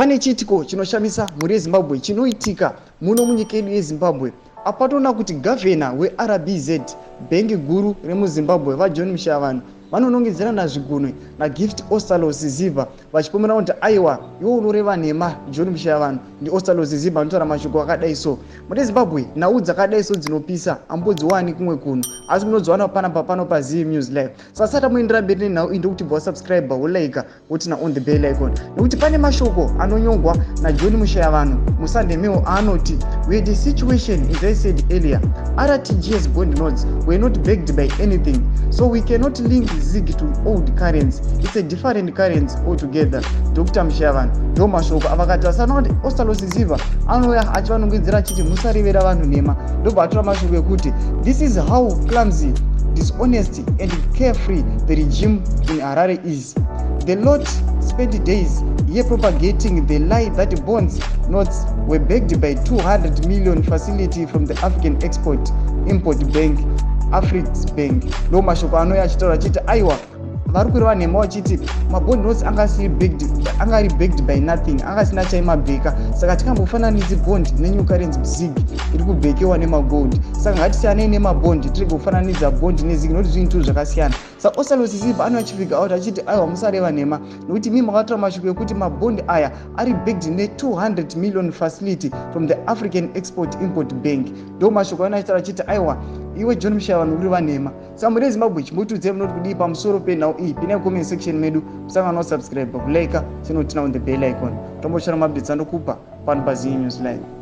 Pane chitiko chinoshamisa muri Zimbabwe chinoitika muno munyika yedu yeZimbabwe. Apatona kuti governor weRBZ bengi guru remuZimbabwe vaJohn Mushayavanhu vanonongedzerana zvigunwe nagift Ostallos Siziba vachipomera kuti aiwa iwo unoreva nhema John Mushayavanhu ndi Ostallos Siziba anotaura mashoko akadai so. Muri Zimbabwe nhau dzakadai so dzinopisa ambodziwani kumwe kuno asi munodziwana pano pa ZVAITWA News Live. Sasata muindira mberi nhau inde kuti bwa subscribe like kuti na on the bell icon nekuti pane mashoko anonyongwa naJohn Mushayavanhu musande meo anoti where the situation as I said earlier RTGS bond notes were not backed by anything, so we cannot link ZIG to old currency. It's a different currency altogether. Dr. Mushayavanhu ndo mashoko avakati vasana kuti Ostallos Siziba anouya achivanongedzera achiti musarevera vanhu nhema. Ndobva atora mashoko ekuti this is how clumsy, dishonest and carefree the regime in Harare is. The lot spent days here propagating the lie that bonds notes were backed by 200 million facility from the African Export-Import Bank, Afrix Bank. Ndo mashoko anouya achitaura achiti aiwa vari kureva nhema vachiti mabond notes angari backed by nothing, angasina chaimabheka. Saka tikambofananidzi bond nenew currency ZIG iri kubhekewa nemagold. Saka ngatisiyanei nemabond tirege kufananidza bond nezig nokuti zvinhu zvakasiyana. Saka Ostallos Siziba anoachifika out achiti aiwa musareva nhema nekuti mimi makatora mashoko ekuti mabond aya ari backed ne200 million facility from the African Export-Import Bank. Ndo mashoko anoachitaura achiti aiwa iwe John Mushayavanhu uri vanhema. Saka muri Zimbabwe chimbotudze munoti kudii pamusoro penhau iyi pinai comment section medu musangana subscribe like chinoti na on the bell icon. Tomboshara mabdetsa ndokupa pano pa ZVAITWA News Live.